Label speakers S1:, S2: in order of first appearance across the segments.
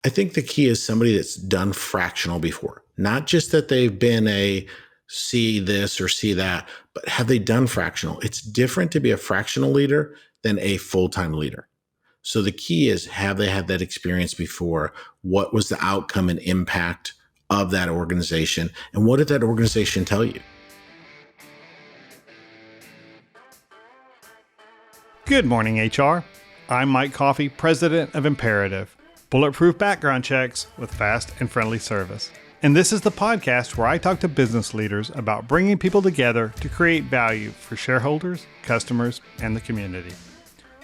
S1: I think the key is somebody that's done fractional before, not just that they've been a see this or see that, but have they done fractional? It's different to be a fractional leader than a full-time leader. So the key is, have they had that experience before? What was the outcome and impact of that organization? And what did that organization tell you?
S2: Good morning, HR. I'm Mike Coffey, president of Imperative, bulletproof background checks with fast and friendly service. And this is the podcast where I talk to business leaders about bringing people together to create value for shareholders, customers, and the community.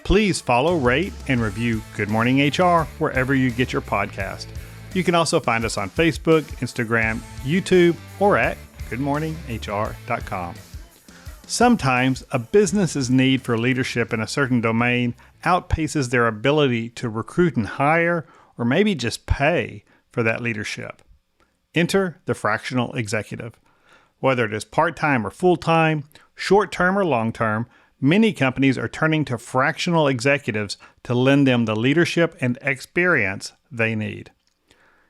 S2: Please follow, rate, and review Good Morning HR wherever you get your podcast. You can also find us on Facebook, Instagram, YouTube, or at goodmorninghr.com. Sometimes a business's need for leadership in a certain domain outpaces their ability to recruit and hire, or maybe just pay for that leadership. Enter the fractional executive. Whether it is part-time or full-time, short-term or long-term, many companies are turning to fractional executives to lend them the leadership and experience they need.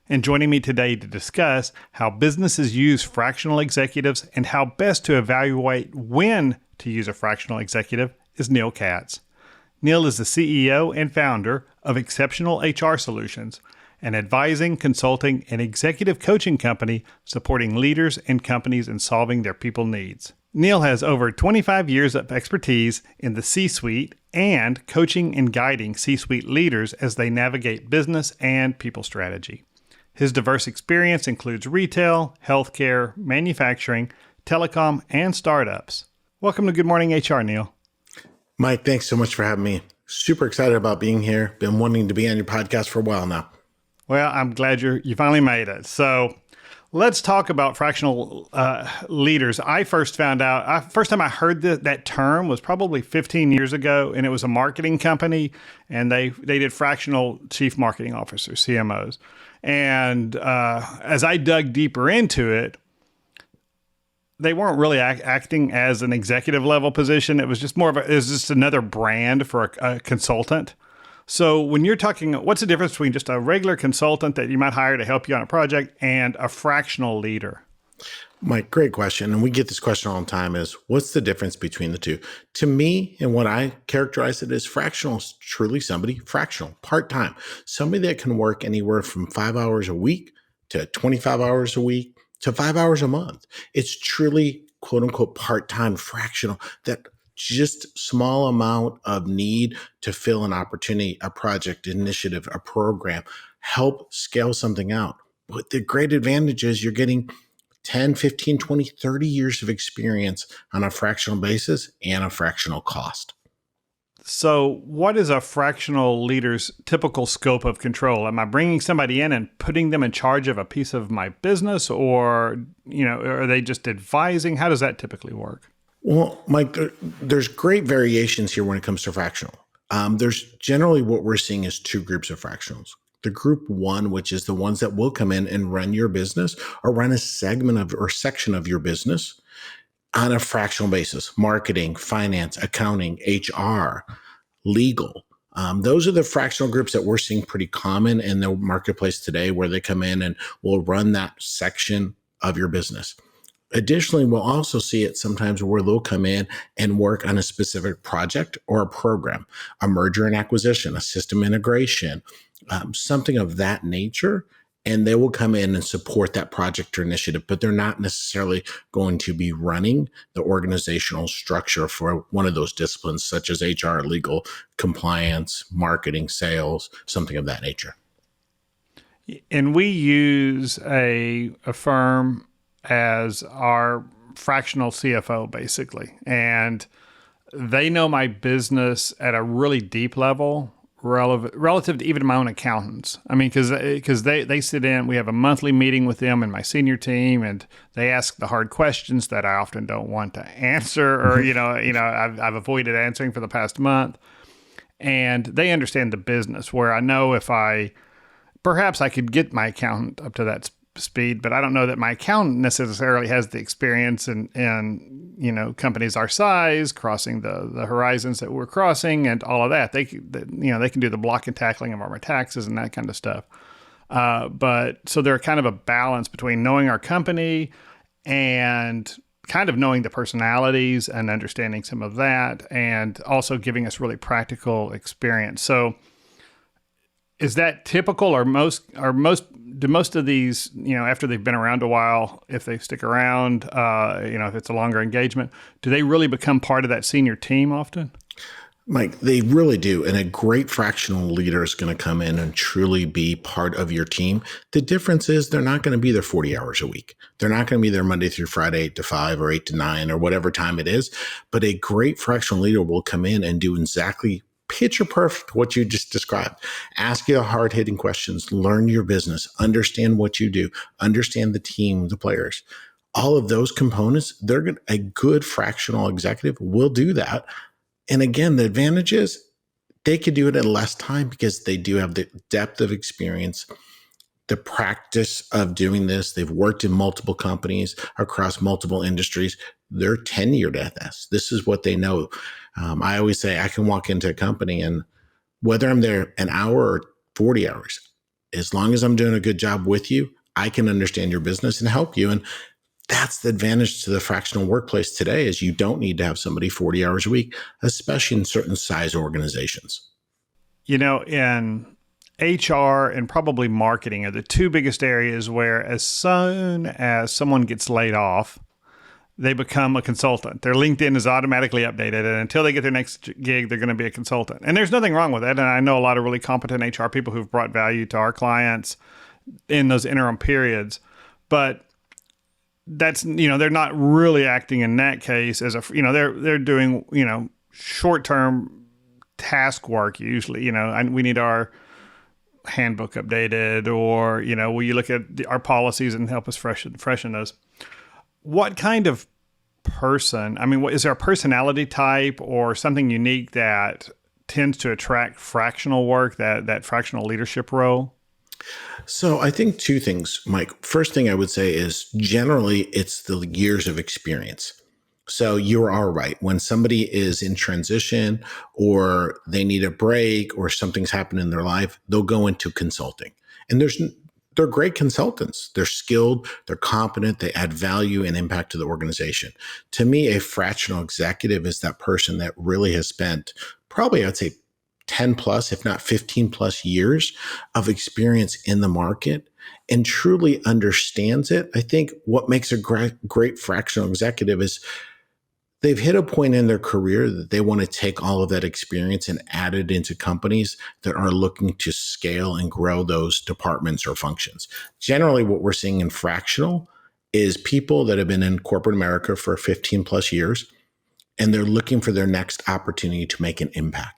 S2: And joining me today to discuss how businesses use fractional executives and how best to evaluate when to use a fractional executive is Neil Katz. Neil is the CEO and founder of Exceptional HR Solutions, an advising, consulting, and executive coaching company supporting leaders and companies in solving their people needs. Neil has over 25 years of expertise in the C-suite and coaching and guiding C-suite leaders as they navigate business and people strategy. His diverse experience includes retail, healthcare, manufacturing, telecom, and startups. Welcome to Good Morning HR, Neil.
S1: Mike, thanks so much for having me. Super excited about being here. Been wanting to be on your podcast for a while now.
S2: Well, I'm glad you finally made it. So let's talk about fractional leaders. I first found out, first time I heard that term was probably 15 years ago, and it was a marketing company, and they did fractional chief marketing officers, CMOs. And as I dug deeper into it, they weren't really acting as an executive level position. It was just it was just another brand for a consultant. So when you're talking, what's the difference between just a regular consultant that you might hire to help you on a project and a fractional leader?
S1: Mike, great question. And we get this question all the time is, what's the difference between the two? To me, and what I characterize it as, fractional is truly somebody fractional, part-time, somebody that can work anywhere from 5 hours a week to 25 hours a week to 5 hours a month. It's truly, quote unquote, part-time fractional, that just small amount of need to fill an opportunity, a project, initiative, a program, help scale something out. But the great advantage is you're getting 10, 15, 20, 30 years of experience on a fractional basis and a fractional cost.
S2: So what is a fractional leader's typical scope of control? Am I bringing somebody in and putting them in charge of a piece of my business, or, are they just advising? How does that typically work?
S1: Well, Mike, there's great variations here when it comes to fractional. There's generally what we're seeing is two groups of fractionals. The group one, which is the ones that will come in and run your business or run a segment of or section of your business on a fractional basis: marketing, finance, accounting, HR, legal. Those are the fractional groups that we're seeing pretty common in the marketplace today, where they come in and will run that section of your business. Additionally, we'll also see it sometimes where they'll come in and work on a specific project or a program, a merger and acquisition, a system integration, something of that nature. And they will come in and support that project or initiative, but they're not necessarily going to be running the organizational structure for one of those disciplines, such as HR, legal, compliance, marketing, sales, something of that nature.
S2: And we use a firm as our fractional CFO, basically. And they know my business at a really deep level, relative to even my own accountants. I mean, because they sit in, we have a monthly meeting with them and my senior team, and they ask the hard questions that I often don't want to answer, or, I've avoided answering for the past month. And they understand the business, where I know perhaps I could get my accountant up to that speed, but I don't know that my accountant necessarily has the experience in companies our size, crossing the horizons that we're crossing, and all of that. They can do the block and tackling of our taxes and that kind of stuff. But so they're kind of a balance between knowing our company and kind of knowing the personalities and understanding some of that, and also giving us really practical experience. So is that typical, or do most of these, after they've been around a while, if they stick around, if it's a longer engagement, do they really become part of that senior team often?
S1: Mike, they really do. And a great fractional leader is going to come in and truly be part of your team. The difference is they're not going to be there 40 hours a week. They're not going to be there Monday through Friday, 8 to 5 or 8 to 9 or whatever time it is. But a great fractional leader will come in and do exactly picture perfect what you just described. Ask you the hard hitting questions, learn your business, understand what you do, understand the team, the players. All of those components, a good fractional executive will do that. And again, the advantage is they could do it in less time because they do have the depth of experience, the practice of doing this. They've worked in multiple companies across multiple industries. They're tenured at this. This is what they know. I always say I can walk into a company, and whether I'm there an hour or 40 hours, as long as I'm doing a good job with you, I can understand your business and help you. And that's the advantage to the fractional workplace today, is you don't need to have somebody 40 hours a week, especially in certain size organizations.
S2: In HR and probably marketing are the two biggest areas where as soon as someone gets laid off, they become a consultant. Their LinkedIn is automatically updated, and until they get their next gig, they're going to be a consultant. And there's nothing wrong with that. And I know a lot of really competent HR people who've brought value to our clients in those interim periods. But that's, they're not really acting in that case as they're doing, short-term task work usually, and we need our handbook updated, or, will you look at our policies and help us freshen those? What kind of person, is there a personality type or something unique that tends to attract fractional work, that fractional leadership role?
S1: So I think two things, Mike. First thing I would say is generally it's the years of experience. So you are right. When somebody is in transition or they need a break or something's happened in their life, they'll go into consulting. And they're great consultants. They're skilled, they're competent, they add value and impact to the organization. To me, a fractional executive is that person that really has spent probably, I'd say, 10 plus, if not 15 plus years of experience in the market and truly understands it. I think what makes a great fractional executive is they've hit a point in their career that they want to take all of that experience and add it into companies that are looking to scale and grow those departments or functions. Generally, what we're seeing in fractional is people that have been in corporate America for 15 plus years, and they're looking for their next opportunity to make an impact.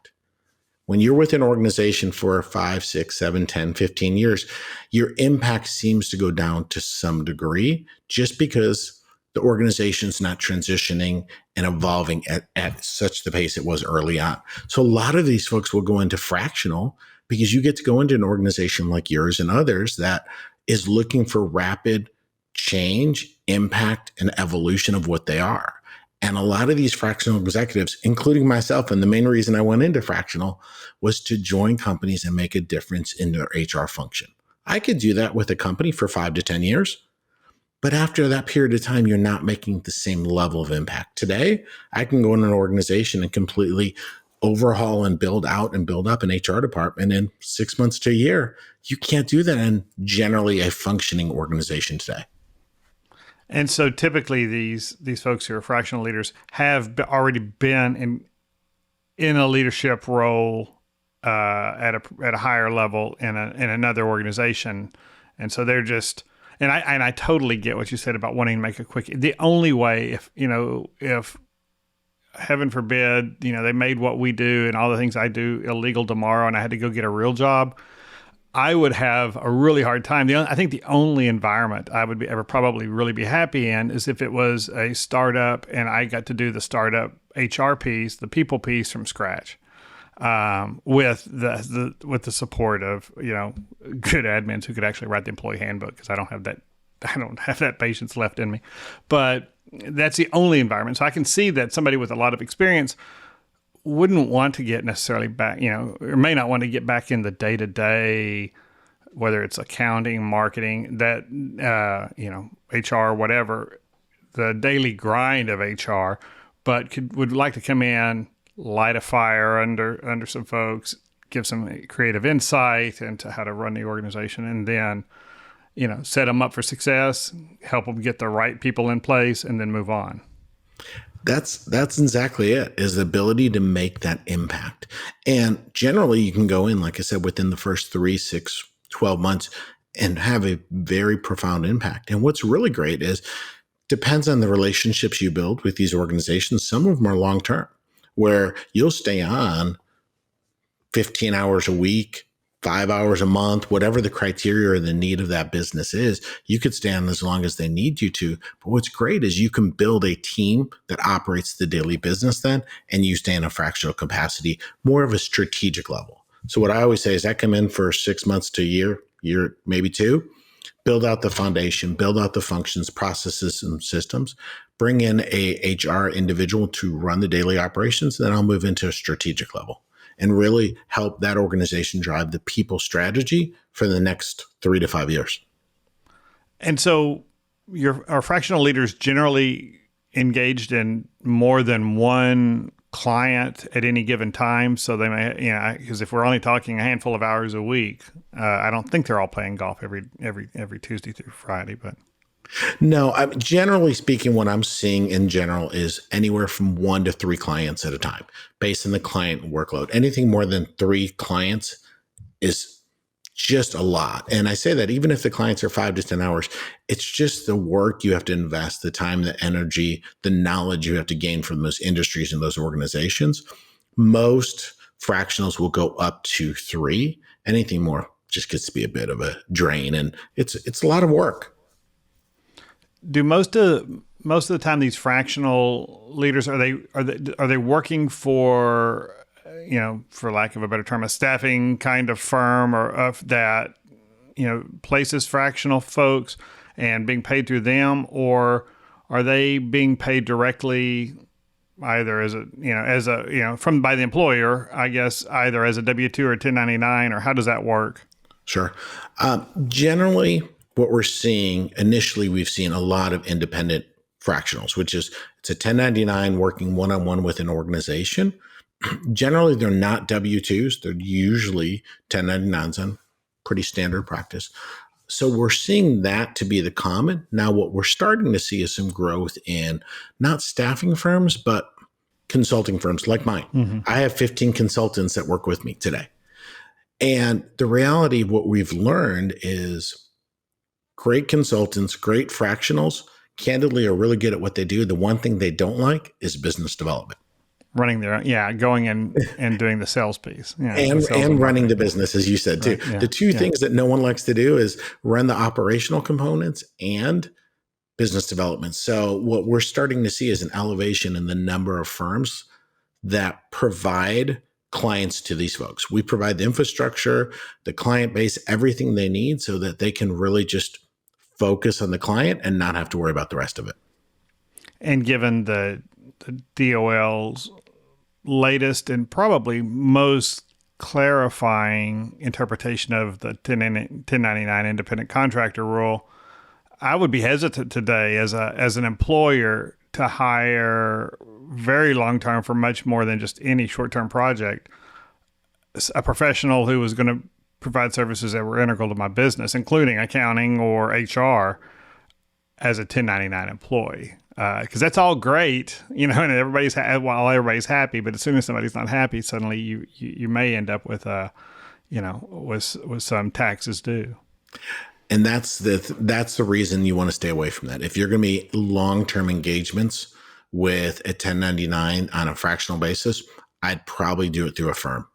S1: When you're with an organization for 5, 6, 7, 10, 15 years, your impact seems to go down to some degree just because the organization's not transitioning and evolving at such the pace it was early on. So a lot of these folks will go into fractional because you get to go into an organization like yours and others that is looking for rapid change, impact, and evolution of what they are. And a lot of these fractional executives, including myself, and the main reason I went into fractional was to join companies and make a difference in their HR function. I could do that with a company for 5 to 10 years, but after that period of time, you're not making the same level of impact. Today, I can go in an organization and completely overhaul and build out and build up an HR department in 6 months to a year. You can't do that in generally a functioning organization today.
S2: And so typically these folks who are fractional leaders have already been in a leadership role at a higher level in another organization. And so they're just, and I totally get what you said about wanting to make a quick, the only way if heaven forbid, they made what we do and all the things I do illegal tomorrow and I had to go get a real job, I would have a really hard time. I think the only environment I would ever probably really be happy in is if it was a startup and I got to do the startup HR piece, the people piece from scratch, with the support of good admins who could actually write the employee handbook, because I don't have that patience left in me. But that's the only environment. So I can see that somebody with a lot of experience wouldn't want to get necessarily back, or may not want to get back in the day-to-day whether it's accounting, marketing, that, HR, whatever, the daily grind of HR, but would like to come in, light a fire under some folks, give some creative insight into how to run the organization, and then, set them up for success, help them get the right people in place, and then move on.
S1: That's exactly it, is the ability to make that impact. And generally you can go in, like I said, within the first 3, 6, 12 months and have a very profound impact. And what's really great is, depends on the relationships you build with these organizations. Some of them are long-term, where you'll stay on 15 hours a week, 5 hours a month, whatever the criteria or the need of that business is. You could stay on as long as they need you to. But what's great is you can build a team that operates the daily business then, and you stay in a fractional capacity, more of a strategic level. So what I always say is, I come in for 6 months to a year, maybe 2, build out the foundation, build out the functions, processes, and systems, bring in a HR individual to run the daily operations, then I'll move into a strategic level and really help that organization drive the people strategy for the next 3 to 5 years.
S2: And so our fractional leaders generally engaged in more than one client at any given time. So they may, because if we're only talking a handful of hours a week, I don't think they're all playing golf every Tuesday through Friday, but.
S1: No, generally speaking, what I'm seeing in general is anywhere from 1 to 3 clients at a time, based on the client workload. Anything more than 3 clients is just a lot. And I say that even if the clients are 5 to 10 hours, it's just the work you have to invest, the time, the energy, the knowledge you have to gain from those industries and those organizations. Most fractionals will go up to 3. Anything more just gets to be a bit of a drain, and it's a lot of work.
S2: Do most of the time these fractional leaders, are they working for, for lack of a better term, a staffing kind of firm, or of that, places fractional folks and being paid through them, or are they being paid directly either from by the employer, I guess, either as a W-2 or 1099, or how does that work?
S1: Sure. Generally, what we're seeing initially, we've seen a lot of independent fractionals, which is it's a 1099 working one-on-one with an organization. Generally, they're not W-2s. They're usually 1099s on pretty standard practice. So we're seeing that to be the common. Now, what we're starting to see is some growth in not staffing firms, but consulting firms like mine. Mm-hmm. I have 15 consultants that work with me today. And the reality of what we've learned is great consultants, great fractionals, candidly are really good at what they do. The one thing they don't like is business development.
S2: Running going in and doing the sales piece. Yeah,
S1: and running the business, as you said, too. Right, yeah, the two things that no one likes to do is run the operational components and business development. So what we're starting to see is an elevation in the number of firms that provide clients to these folks. We provide the infrastructure, the client base, everything they need so that they can really just focus on the client and not have to worry about the rest of it. And
S2: given the DOL's latest and probably most clarifying interpretation of the 1099 independent contractor rule, I would be hesitant today as an employer to hire very long term for much more than just any short term project, a professional who was going to provide services that were integral to my business, including accounting or HR, as a 1099 employee. Because that's all great, and everybody's everybody's happy. But as soon as somebody's not happy, suddenly you may end up with with some taxes due.
S1: And that's the reason you want to stay away from that. If you're going to be long-term engagements with a 1099 on a fractional basis, I'd probably do it through a firm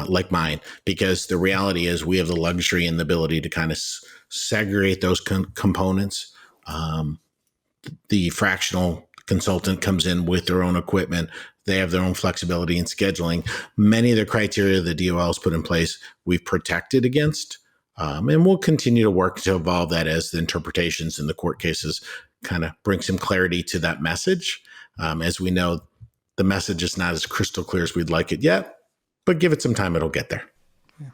S1: like mine, because the reality is we have the luxury and the ability to kind of segregate those components. The fractional consultant comes in with their own equipment. They have their own flexibility in scheduling. Many of the criteria the DOL has put in place, we've protected against. And we'll continue to work to evolve that as the interpretations in the court cases kind of bring some clarity to that message. As we know, the message is not as crystal clear as we'd like it yet, but give it some time, it'll get there.
S2: Yeah.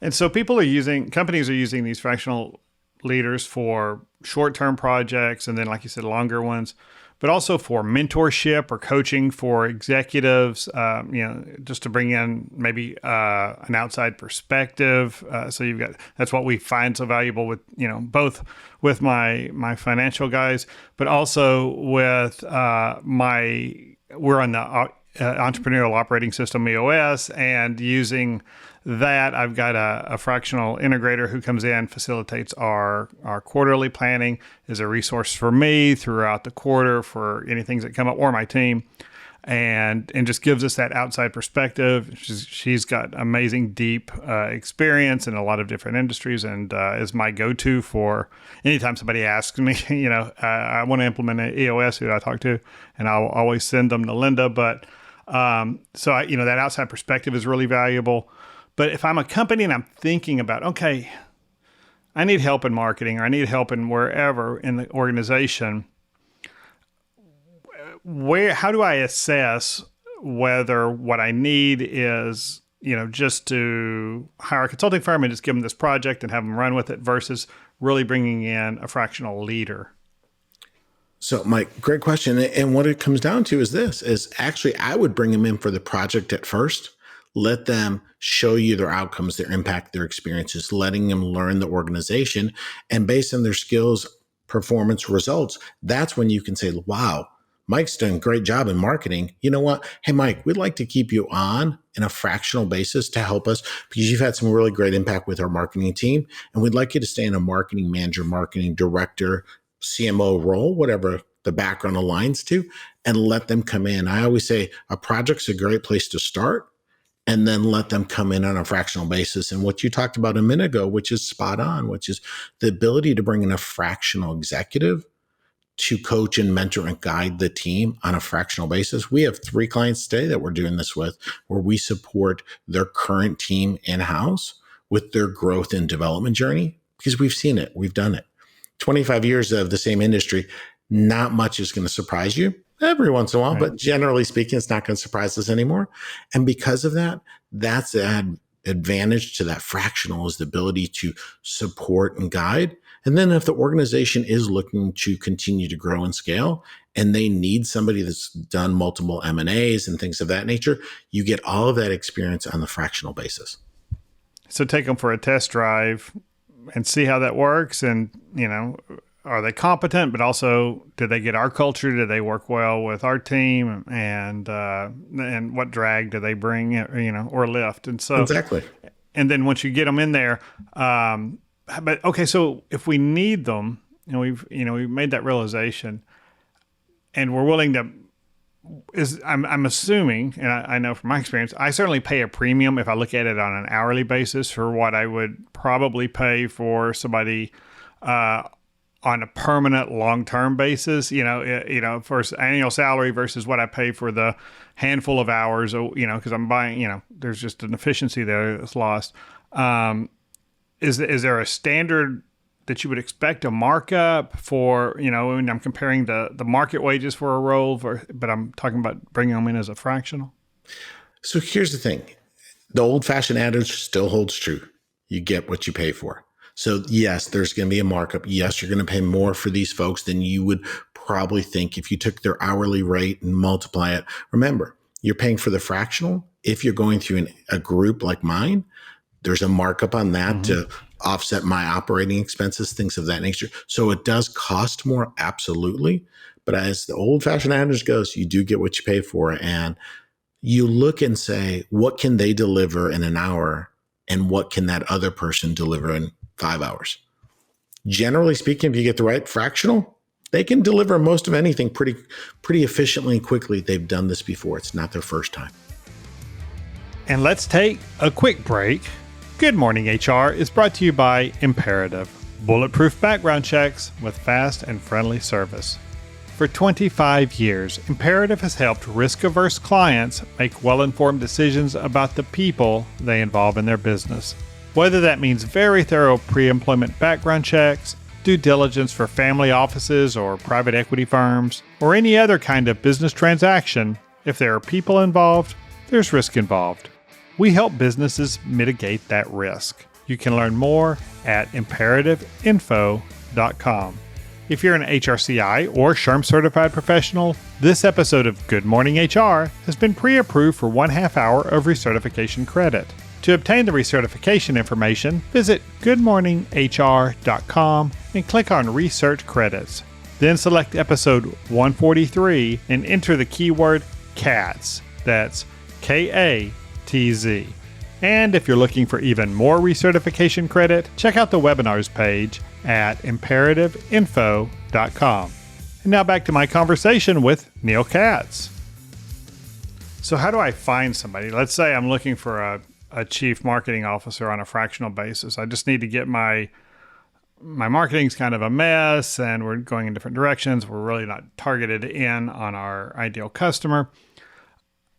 S2: And so companies are using these fractional leaders for short-term projects and then, like you said, longer ones, but also for mentorship or coaching for executives, just to bring in maybe an outside perspective. So that's what we find so valuable with, both with my financial guys, but also with we're on the entrepreneurial operating system, EOS, and using that, I've got a fractional integrator who comes in, facilitates our quarterly planning, is a resource for me throughout the quarter for any things that come up, or my team, and just gives us that outside perspective. She's got amazing deep experience in a lot of different industries, and is my go-to for anytime somebody asks me, I want to implement an EOS, who do I talk to, and I'll always send them to Linda. But that outside perspective is really valuable. But if I'm a company and I'm thinking about, okay, I need help in marketing, or I need help in wherever in the organization, how do I assess whether what I need is, just to hire a consulting firm and just give them this project and have them run with it, versus really bringing in a fractional leader?
S1: So, Mike, great question. And what it comes down to is actually I would bring them in for the project at first. Let them show you their outcomes, their impact, their experiences, letting them learn the organization. And based on their skills, performance, results, that's when you can say, wow, Mike's done a great job in marketing. You know what? Hey, Mike, we'd like to keep you on in a fractional basis to help us, because you've had some really great impact with our marketing team. And we'd like you to stay in a marketing manager, marketing director, CMO role, whatever the background aligns to, and let them come in. I always say a project's a great place to start, and then let them come in on a fractional basis. And what you talked about a minute ago, which is spot on, which is the ability to bring in a fractional executive to coach and mentor and guide the team on a fractional basis. We have 3 clients today that we're doing this with, where we support their current team in-house with their growth and development journey, because we've seen it, we've done it. 25 years of the same industry, not much is going to surprise you. Every once in a while,
S2: Right.
S1: But generally speaking, it's not going to surprise us anymore. And because of that, that's an advantage to that fractional, is the ability to support and guide. And then if the organization is looking to continue to grow and scale, and they need somebody that's done multiple M&As and things of that nature, you get all of that experience on the fractional basis.
S2: So take them for a test drive and see how that works. And, are they competent, but also do they get our culture? Do they work well with our team? And what drag do they bring, or lift? And so
S1: Exactly.
S2: And then once you get them in there, but okay, so if we need them, we've made that realization, and we're willing to. I'm assuming, and I know from my experience, I certainly pay a premium if I look at it on an hourly basis for what I would probably pay for somebody on a permanent long-term basis, for annual salary versus what I pay for the handful of hours, because I'm buying, there's just an efficiency there that's lost. Is there a standard that you would expect a markup for, when I'm comparing the market wages for a role, but I'm talking about bringing them in as a fractional?
S1: So here's the thing. The old-fashioned adage still holds true. You get what you pay for. So yes, there's going to be a markup. Yes, you're going to pay more for these folks than you would probably think if you took their hourly rate and multiply it. Remember, you're paying for the fractional. If you're going through a group like mine, there's a markup on that to offset my operating expenses, things of that nature. So it does cost more, absolutely. But as the old-fashioned adage goes, you do get what you pay for. And you look and say, what can they deliver in an hour? And what can that other person deliver in 5 hours? Generally speaking, if you get the right fractional, they can deliver most of anything pretty efficiently and quickly. They've done this before. It's not their first time.
S2: And let's take a quick break. Good Morning HR is brought to you by Imperative, bulletproof background checks with fast and friendly service. For 25 years, Imperative has helped risk-averse clients make well-informed decisions about the people they involve in their business. Whether that means very thorough pre-employment background checks, due diligence for family offices or private equity firms, or any other kind of business transaction, if there are people involved, there's risk involved. We help businesses mitigate that risk. You can learn more at imperativeinfo.com. If you're an HRCI or SHRM certified professional, this episode of Good Morning HR has been pre-approved for 1/2 hour of recertification credit. To obtain the recertification information, visit goodmorninghr.com and click on Research Credits. Then select episode 143 and enter the keyword CATZ. That's KATZ. And if you're looking for even more recertification credit, check out the webinars page at imperativeinfo.com. And now back to my conversation with Neil Katz. So how do I find somebody? Let's say I'm looking for a chief marketing officer on a fractional basis. I just need to get my marketing's kind of a mess and we're going in different directions. We're really not targeted in on our ideal customer.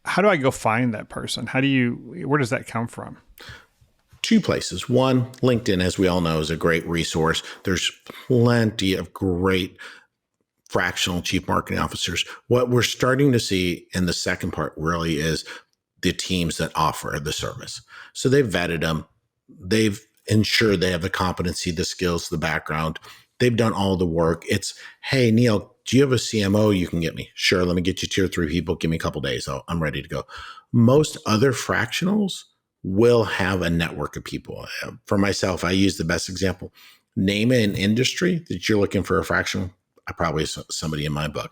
S2: How do I go find that person? Where does that come from?
S1: Two places. One, LinkedIn, as we all know, is a great resource. There's plenty of great fractional chief marketing officers. What we're starting to see in the second part really is the teams that offer the service. So they've vetted them. They've ensured they have the competency, the skills, the background. They've done all the work. It's, hey, Neil, do you have a CMO you can get me? Sure, let me get you 2 or 3 people. Give me a couple days. I'm ready to go. Most other fractionals will have a network of people. For myself, I use the best example. Name an industry that you're looking for a fractional. I probably have somebody in my book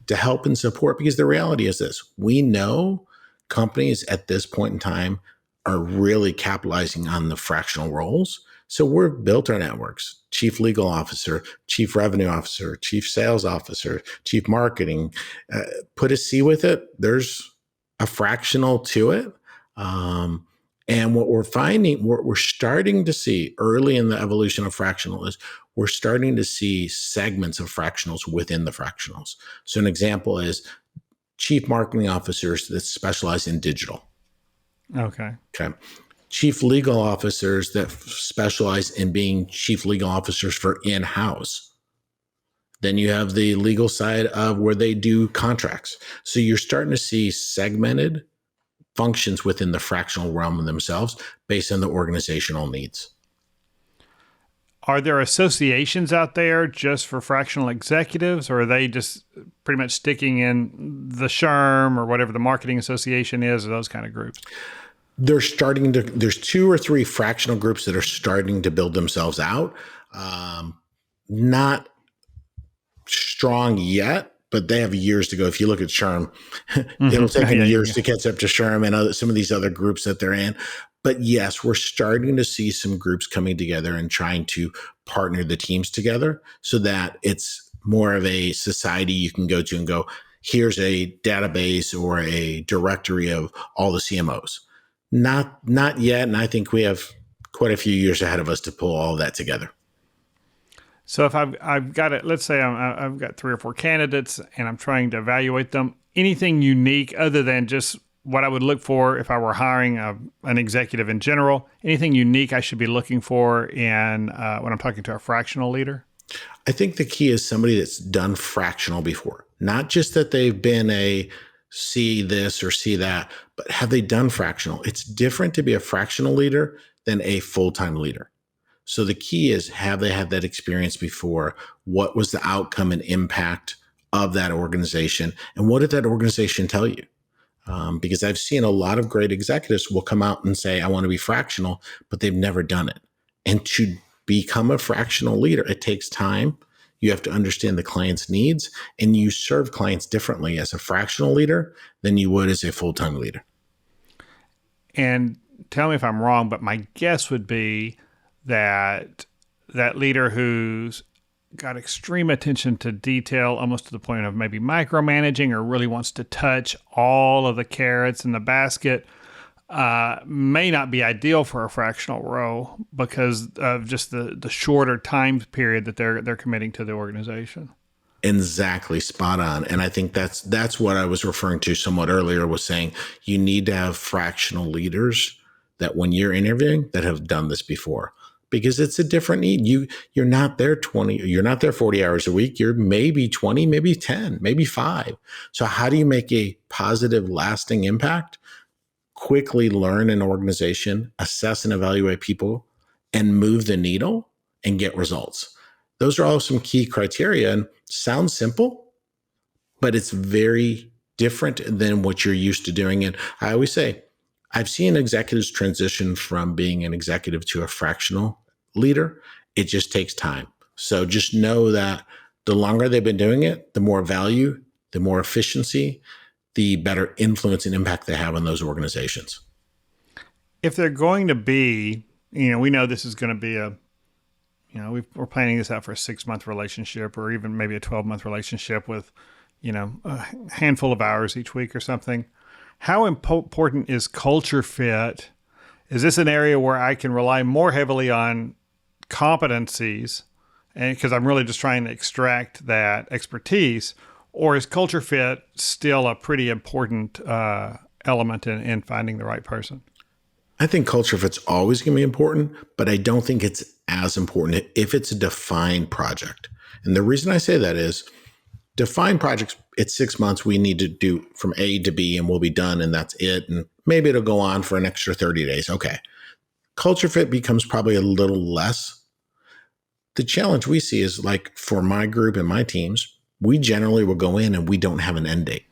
S1: to help and support, because the reality is this. We know companies at this point in time are really capitalizing on the fractional roles. So we've built our networks: chief legal officer, chief revenue officer, chief sales officer, chief marketing. Put a C with it. There's a fractional to it. And what we're finding, what we're starting to see early in the evolution of fractional is we're starting to see segments of fractionals within the fractionals. So an example is chief marketing officers that specialize in digital. Okay. Chief legal officers that specialize in being chief legal officers for in-house. Then you have the legal side of where they do contracts. So you're starting to see segmented functions within the fractional realm of themselves based on the organizational needs.
S2: Are there associations out there just for fractional executives, or are they just pretty much sticking in the SHRM or whatever the marketing association is, or those kind of groups?
S1: There's 2 or 3 fractional groups that are starting to build themselves out. Not strong yet, but they have years to go. If you look at SHRM, it'll take them years to catch up to SHRM and some of these other groups that they're in. But yes, we're starting to see some groups coming together and trying to partner the teams together so that it's more of a society you can go to and go, here's a database or a directory of all the CMOs. Not yet, and I think we have quite a few years ahead of us to pull all of that together.
S2: So if I've got it, let's say I've got 3 or 4 candidates and I'm trying to evaluate them, anything unique other than just what I would look for if I were hiring an executive in general, anything unique I should be looking for in when I'm talking to a fractional leader?
S1: I think the key is somebody that's done fractional before, not just that they've been a see this or see that, but have they done fractional? It's different to be a fractional leader than a full-time leader. So the key is, have they had that experience before? What was the outcome and impact of that organization? And what did that organization tell you? Because I've seen a lot of great executives will come out and say, I want to be fractional, but they've never done it. And to become a fractional leader, it takes time. You have to understand the client's needs, and you serve clients differently as a fractional leader than you would as a full-time leader.
S2: And tell me if I'm wrong, but my guess would be that that leader who's got extreme attention to detail, almost to the point of maybe micromanaging, or really wants to touch all of the carrots in the basket, may not be ideal for a fractional role because of just the shorter time period that they're committing to the organization.
S1: Exactly, spot on. And I think that's what I was referring to somewhat earlier, was saying you need to have fractional leaders that when you're interviewing that have done this before, because it's a different need. You're not there 40 hours a week. You're maybe 20, maybe 10, maybe 5. So how do you make a positive, lasting impact? Quickly learn an organization, assess and evaluate people, and move the needle and get results. Those are all some key criteria, and sounds simple, but it's very different than what you're used to doing. And I always say, I've seen executives transition from being an executive to a fractional leader. It just takes time. So just know that the longer they've been doing it, the more value, the more efficiency, the better influence and impact they have on those organizations.
S2: If they're going to be, we know this is going to be we're planning this out for a 6-month relationship or even maybe a 12-month relationship with, a handful of hours each week or something. How important is culture fit? Is this an area where I can rely more heavily on competencies, and because I'm really just trying to extract that expertise, or is culture fit still a pretty important element in finding the right person?
S1: I think culture fit's always going to be important, but I don't think it's as important if it's a defined project. And the reason I say that is defined projects, it's 6 months. We need to do from A to B and we'll be done and that's it. And maybe it'll go on for an extra 30 days. Okay. Culture fit becomes probably a little less. The challenge we see is like for my group and my teams, we generally will go in and we don't have an end date.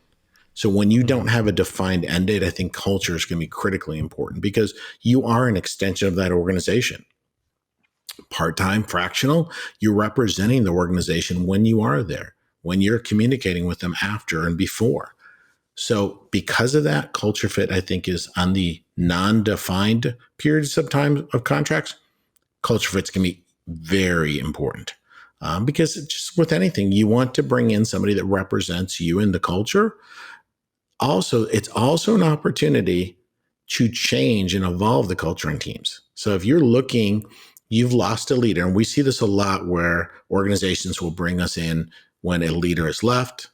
S1: So when you don't have a defined end date, I think culture is going to be critically important because you are an extension of that organization. Part-time, fractional, you're representing the organization when you are there, when you're communicating with them after and before. So because of that, culture fit, I think, is on the non-defined periods of time of contracts. Culture fit's going to be very important because just with anything, you want to bring in somebody that represents you in the culture. Also, it's also an opportunity to change and evolve the culture in teams. So if you're looking, you've lost a leader, and we see this a lot where organizations will bring us in when a leader has left.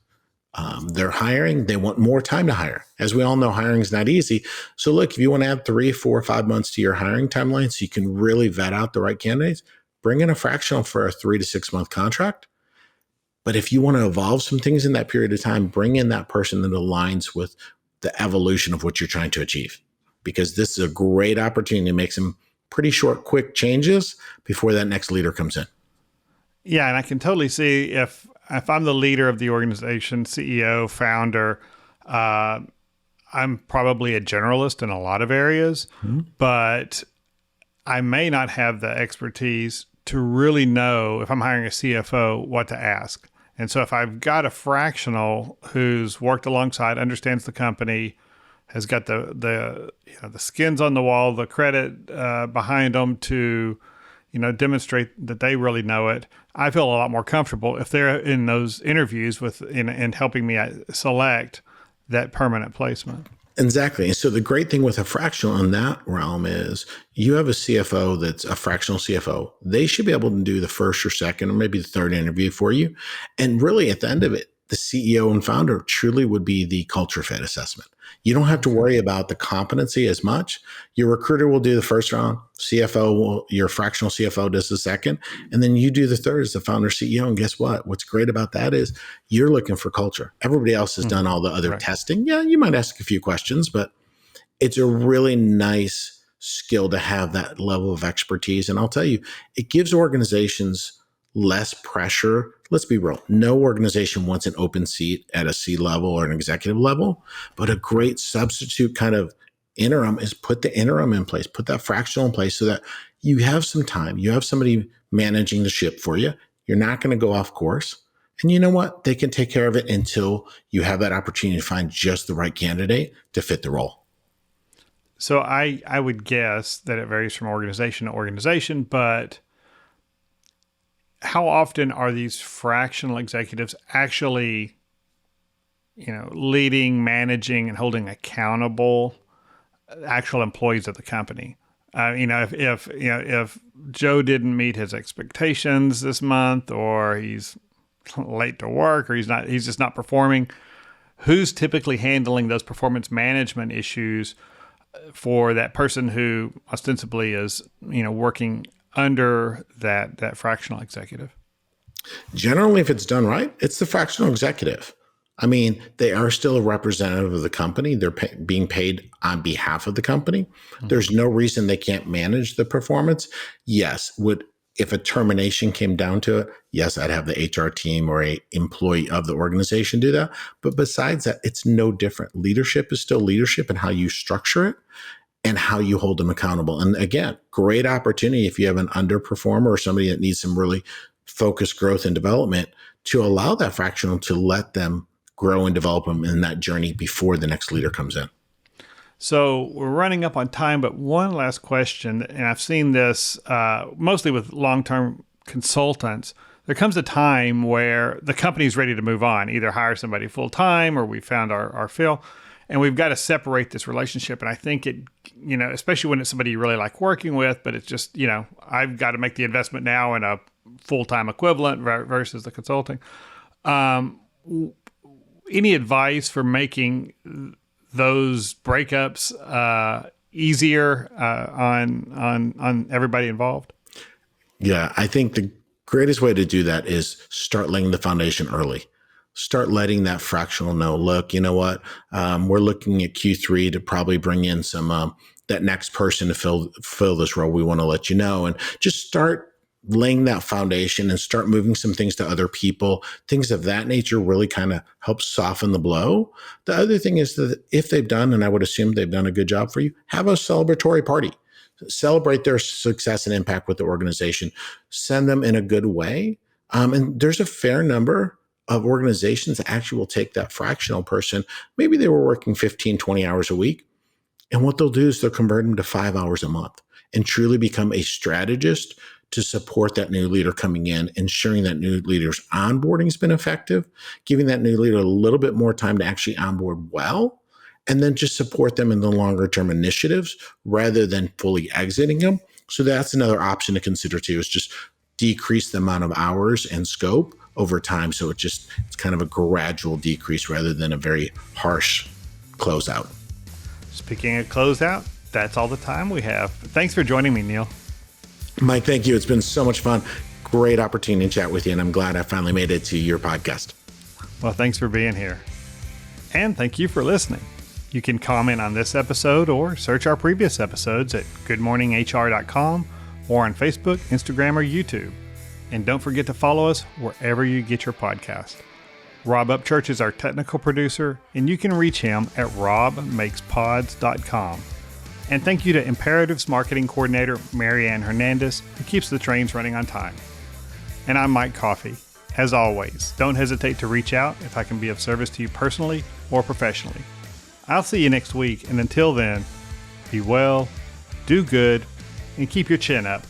S1: They're hiring, they want more time to hire. As we all know, hiring is not easy. So look, if you want to add 3, 4, 5 months to your hiring timeline so you can really vet out the right candidates, bring in a fractional for a 3 to 6 month contract. But if you want to evolve some things in that period of time, bring in that person that aligns with the evolution of what you're trying to achieve. Because this is a great opportunity to make some pretty short, quick changes before that next leader comes in.
S2: Yeah, and I can totally see if I'm the leader of the organization, CEO, founder, I'm probably a generalist in a lot of areas, but I may not have the expertise to really know if I'm hiring a CFO what to ask. And so if I've got a fractional who's worked alongside, understands the company, has got the skins on the wall, the credit behind them to demonstrate that they really know it, I feel a lot more comfortable if they're in those interviews in helping me select that permanent placement.
S1: Exactly. So the great thing with a fractional in that realm is you have a CFO that's a fractional CFO. They should be able to do the first or second or maybe the third interview for you. And really at the end of it, the CEO and founder truly would be the culture fit assessment. You don't have to worry about the competency as much. Your recruiter will do the first round. Your fractional CFO does the second. And then you do the third as the founder CEO. And guess what? What's great about that is you're looking for culture. Everybody else has done all the other testing. Yeah, you might ask a few questions, but it's a really nice skill to have that level of expertise. And I'll tell you, it gives organizations less pressure. Let's be real. No organization wants an open seat at a C level or an executive level, but a great substitute kind of interim is put the interim in place, put that fractional in place so that you have some time. You have somebody managing the ship for you. You're not going to go off course. And you know what? They can take care of it until you have that opportunity to find just the right candidate to fit the role.
S2: So I would guess that it varies from organization to organization, but how often are these fractional executives actually, leading, managing, and holding accountable actual employees of the company? If Joe didn't meet his expectations this month, or he's late to work, or he's just not performing, who's typically handling those performance management issues for that person who ostensibly is, working under that fractional executive?
S1: Generally, if it's done right, it's the fractional executive. I mean, they are still a representative of the company. They're being paid on behalf of the company. There's no reason they can't manage the performance. Yes, if a termination came down to it, yes, I'd have the HR team or a employee of the organization do that. But besides that, it's no different. Leadership is still leadership, and how you structure it and how you hold them accountable. And again, great opportunity if you have an underperformer or somebody that needs some really focused growth and development, to allow that fractional to let them grow and develop them in that journey before the next leader comes in.
S2: So we're running up on time, but one last question, and I've seen this mostly with long-term consultants. There comes a time where the company's ready to move on, either hire somebody full-time or we found our fill, and we've got to separate this relationship. And I think it, especially when it's somebody you really like working with, but it's just, I've got to make the investment now in a full-time equivalent versus the consulting. Any advice for making those breakups easier on everybody involved?
S1: Yeah, I think the greatest way to do that is start laying the foundation early. Start letting that fractional know, look, you know what? We're looking at Q3 to probably bring in some that next person to fill this role. We want to let you know, and just start laying that foundation and start moving some things to other people. Things of that nature really kind of help soften the blow. The other thing is that if they've done, and I would assume they've done a good job for you, have a celebratory party. Celebrate their success and impact with the organization. Send them in a good way. And there's a fair number of organizations that actually will take that fractional person. Maybe they were working 15, 20 hours a week. And what they'll do is they'll convert them to 5 hours a month and truly become a strategist to support that new leader coming in, ensuring that new leader's onboarding has been effective, giving that new leader a little bit more time to actually onboard well, and then just support them in the longer term initiatives rather than fully exiting them. So that's another option to consider too, is just decrease the amount of hours and scope over time. So it's kind of a gradual decrease rather than a very harsh closeout.
S2: Speaking of closeout, that's all the time we have. Thanks for joining me, Neil.
S1: Mike, thank you. It's been so much fun. Great opportunity to chat with you, and I'm glad I finally made it to your podcast.
S2: Well, thanks for being here. And thank you for listening. You can comment on this episode or search our previous episodes at goodmorninghr.com or on Facebook, Instagram, or YouTube. And don't forget to follow us wherever you get your podcast. Rob Upchurch is our technical producer, and you can reach him at robmakespods.com. And thank you to Imperative's marketing coordinator, Marianne Hernandez, who keeps the trains running on time. And I'm Mike Coffey. As always, don't hesitate to reach out if I can be of service to you personally or professionally. I'll see you next week, and until then, be well, do good, and keep your chin up.